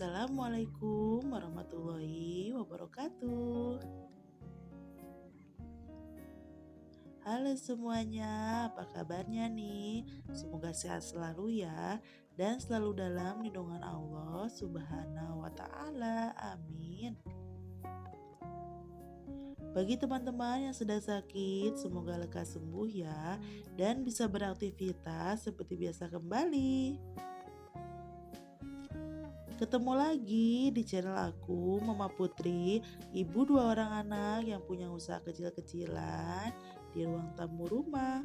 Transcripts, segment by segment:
Assalamualaikum warahmatullahi wabarakatuh. Halo semuanya, apa kabarnya nih? Semoga sehat selalu ya dan selalu dalam lindungan Allah Subhanahu wa taala. Amin. Bagi teman-teman yang sedang sakit, semoga lekas sembuh ya dan bisa beraktivitas seperti biasa kembali. Ketemu lagi di channel aku, Mama Putri, ibu 2 orang anak yang punya usaha kecil-kecilan di ruang tamu rumah.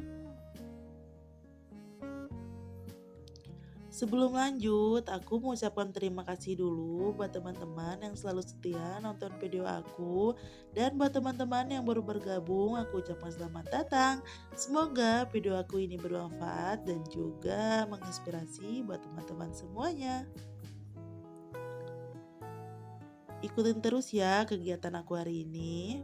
Sebelum lanjut, aku mau ucapkan terima kasih dulu buat teman-teman yang selalu setia nonton video aku. Dan buat teman-teman yang baru bergabung, aku ucapkan selamat datang. Semoga video aku ini bermanfaat dan juga menginspirasi buat teman-teman semuanya. Ikutin terus ya kegiatan aku hari ini.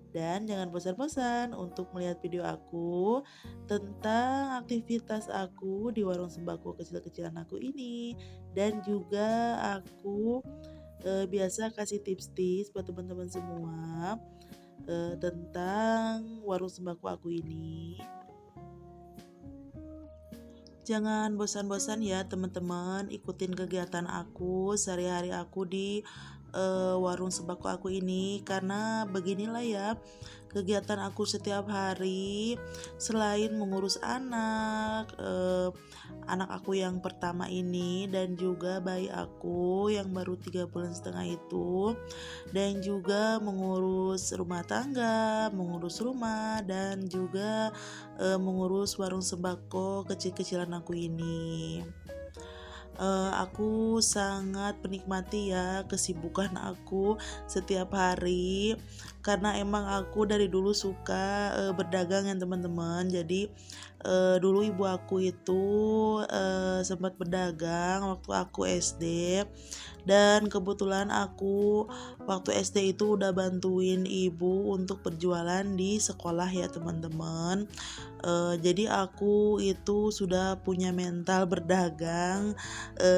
Dan jangan bosan-bosan untuk melihat video aku tentang aktivitas aku di warung sembako kecil-kecilan aku ini. Dan juga aku biasa kasih tips-tips buat teman-teman semua tentang warung sembako aku ini. Jangan bosan-bosan ya teman-teman, ikutin kegiatan aku sehari-hari aku di warung sembako aku ini, karena beginilah ya kegiatan aku setiap hari. Selain mengurus anak aku yang pertama ini dan juga bayi aku yang baru 3,5 bulan itu, dan juga mengurus rumah tangga, mengurus rumah, dan juga mengurus warung sembako kecil-kecilan aku ini. Aku sangat menikmati ya kesibukan aku setiap hari, karena emang aku dari dulu suka berdagang ya teman-teman. Jadi dulu ibu aku itu sempat berdagang waktu aku SD, dan kebetulan aku waktu SD itu udah bantuin ibu untuk berjualan di sekolah ya teman-teman. Jadi aku itu sudah punya mental berdagang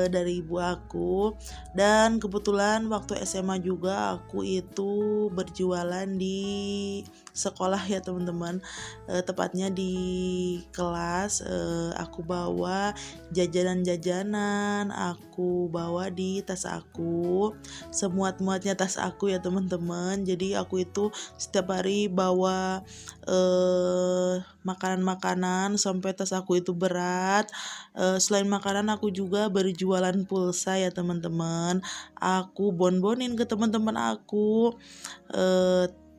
dari ibu aku, dan kebetulan waktu SMA juga aku itu berjualan di sekolah ya teman-teman. Tepatnya di kelas aku bawa jajanan-jajanan, aku bawa di tas aku, semuat-muatnya tas aku ya teman-teman. Jadi aku itu setiap hari bawa makanan-makanan sampai tas aku itu berat. Selain makanan aku juga berjualan pulsa ya teman-teman. Aku bonbonin ke teman-teman aku,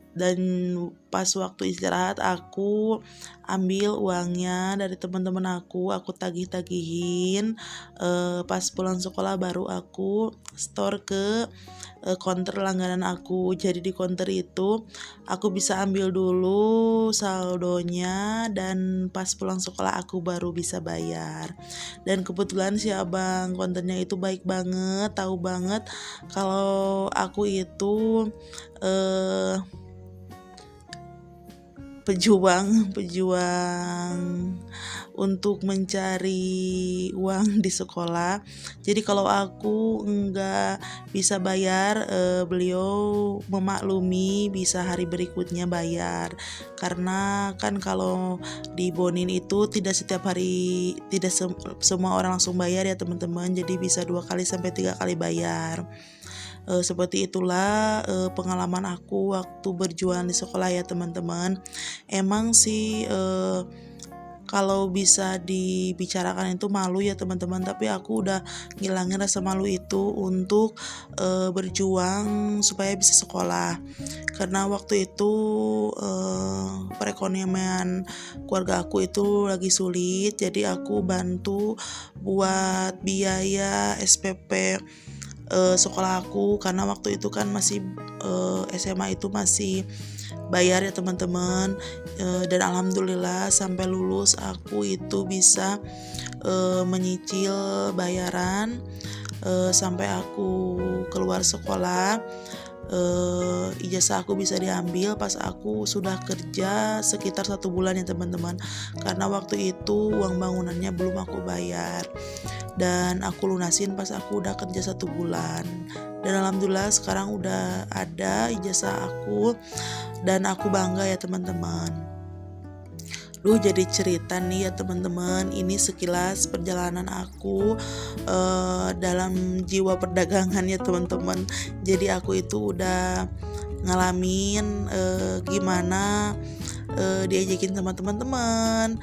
dan pas waktu istirahat aku ambil uangnya dari teman-teman aku tagih-tagihin. Pas pulang sekolah baru aku store ke konter langganan aku. Jadi di konter itu aku bisa ambil dulu saldonya, dan pas pulang sekolah aku baru bisa bayar. Dan kebetulan si abang konternya itu baik banget, tahu banget kalau aku itu pejuang untuk mencari uang di sekolah. Jadi kalau aku nggak bisa bayar, beliau memaklumi, bisa hari berikutnya bayar. Karena kan kalau di Bonin itu tidak setiap hari, tidak semua orang langsung bayar ya teman-teman. Jadi bisa 2 kali sampai 3 kali bayar. Seperti itulah pengalaman aku waktu berjualan di sekolah ya teman-teman. Emang sih kalau bisa dibicarakan itu malu ya teman-teman, tapi aku udah ngilangin rasa malu itu untuk berjuang supaya bisa sekolah. Karena waktu itu perekonomian keluarga aku itu lagi sulit, jadi aku bantu buat biaya SPP sekolah aku, karena waktu itu kan masih SMA itu masih bayar ya teman-teman. Dan alhamdulillah sampai lulus aku itu bisa menyicil bayaran sampai aku keluar sekolah. ijazah aku bisa diambil pas aku sudah kerja sekitar 1 bulan ya teman-teman, karena waktu itu uang bangunannya belum aku bayar dan aku lunasin pas aku udah kerja 1 bulan. Dan alhamdulillah sekarang udah ada ijazah aku dan aku bangga ya teman-teman. Jadi cerita nih ya teman-teman, ini sekilas perjalanan aku dalam jiwa perdagangan ya teman-teman. Jadi aku itu udah ngalamin gimana diajakin sama teman-teman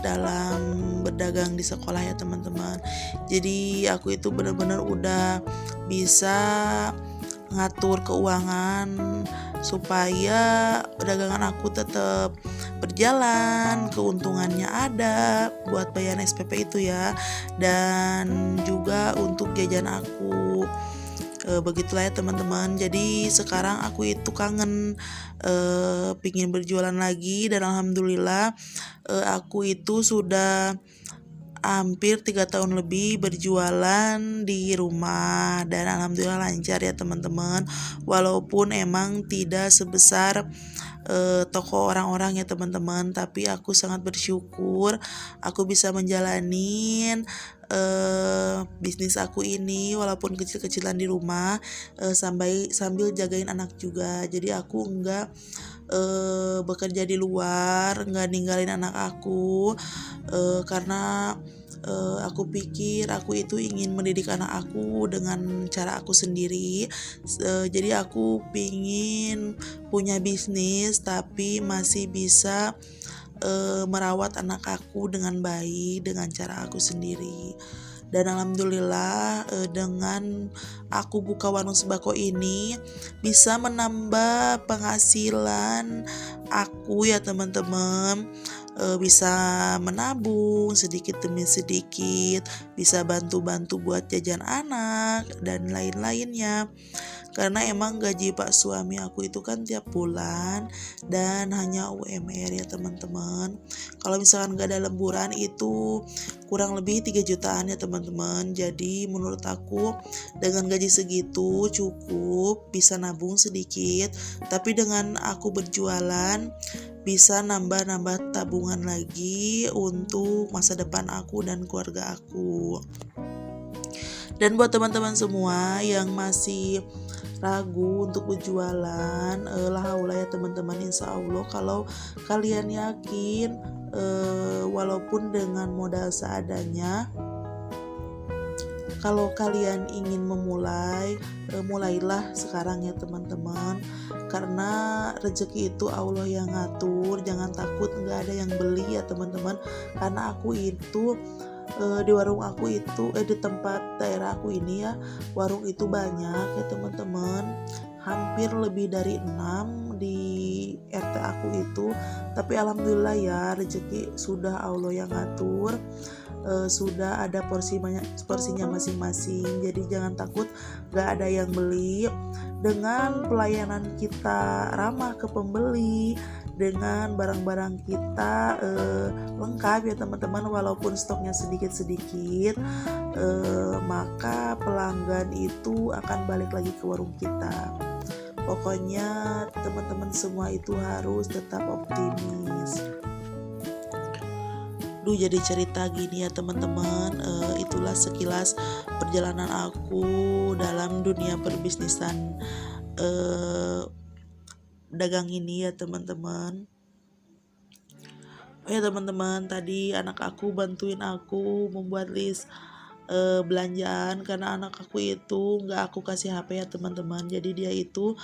dalam berdagang di sekolah ya teman-teman. Jadi aku itu benar-benar udah bisa ngatur keuangan supaya dagangan aku tetap berjalan, keuntungannya ada buat bayar SPP itu ya, dan juga untuk jajan aku. Begitulah ya teman-teman. Jadi sekarang aku itu kangen pingin berjualan lagi, dan alhamdulillah aku itu sudah hampir 3 tahun lebih berjualan di rumah dan alhamdulillah lancar ya teman-teman, walaupun emang tidak sebesar toko orang-orang ya teman-teman, tapi aku sangat bersyukur aku bisa menjalanin bisnis aku ini walaupun kecil-kecilan di rumah, sambil jagain anak juga. Jadi aku enggak bekerja di luar, nggak ninggalin anak aku karena aku pikir aku itu ingin mendidik anak aku dengan cara aku sendiri. Jadi aku pingin punya bisnis tapi masih bisa merawat anak aku dengan baik dengan cara aku sendiri. Dan alhamdulillah dengan aku buka warung sembako ini bisa menambah penghasilan aku ya teman-teman, bisa menabung sedikit demi sedikit, bisa bantu-bantu buat jajan anak dan lain-lainnya. Karena emang gaji pak suami aku itu kan tiap bulan dan hanya UMR ya teman-teman. Kalau misalkan gak ada lemburan itu kurang lebih 3 jutaan ya teman-teman. Jadi menurut aku dengan gaji segitu cukup bisa nabung sedikit, tapi dengan aku berjualan bisa nambah-nambah tabungan lagi untuk masa depan aku dan keluarga aku. Dan buat teman-teman semua yang masih ragu untuk berjualan, la haula ya teman-teman, insya Allah kalau kalian yakin walaupun dengan modal seadanya, kalau kalian ingin memulai, mulailah sekarang ya teman-teman, karena rezeki itu Allah yang ngatur. Jangan takut nggak ada yang beli ya teman-teman, karena aku itu di warung aku itu di tempat daerah aku ini ya, warung itu banyak ya teman-teman, hampir lebih dari 6 di RT aku itu. Tapi alhamdulillah ya rezeki sudah Allah yang ngatur, sudah ada porsinya masing-masing. Jadi jangan takut gak ada yang beli. Dengan pelayanan kita ramah ke pembeli, dengan barang-barang kita lengkap ya teman-teman, walaupun stoknya sedikit-sedikit, maka pelanggan itu akan balik lagi ke warung kita. Pokoknya teman-teman semua itu harus tetap optimis. Jadi cerita gini ya teman-teman, itulah sekilas perjalanan aku dalam dunia perbisnisan dagang ini ya teman-teman. Oh ya teman-teman, tadi anak aku bantuin aku membuat list belanjaan, karena anak aku itu nggak aku kasih HP ya teman-teman. Jadi dia itu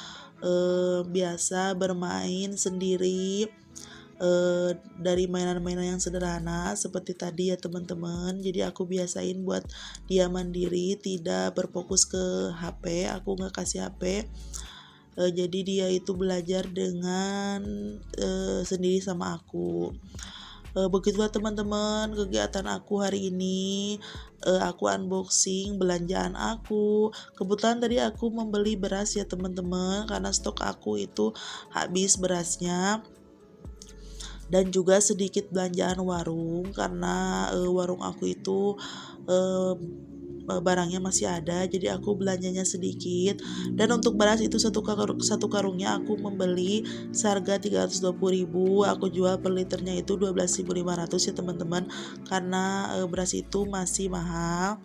biasa bermain sendiri dari mainan-mainan yang sederhana seperti tadi ya teman-teman. Jadi aku biasain buat dia mandiri, tidak berfokus ke HP, aku nggak kasih HP. Jadi dia itu belajar dengan sendiri sama aku. Begitulah teman-teman kegiatan aku hari ini. Aku unboxing belanjaan aku. Kebetulan tadi aku membeli beras ya teman-teman, karena stok aku itu habis berasnya. Dan juga sedikit belanjaan warung, karena warung aku itu barangnya masih ada, jadi aku belanjanya sedikit. Dan untuk beras itu satu karungnya aku membeli seharga 320.000, aku jual per liternya itu 12.500 ya teman-teman, karena beras itu masih mahal.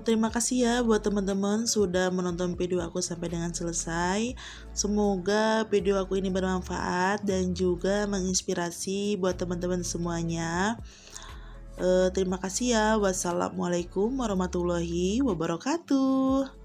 Terima kasih ya buat teman-teman sudah menonton video aku sampai dengan selesai. Semoga video aku ini bermanfaat dan juga menginspirasi buat teman-teman semuanya. Terima kasih ya. Wassalamualaikum warahmatullahi wabarakatuh.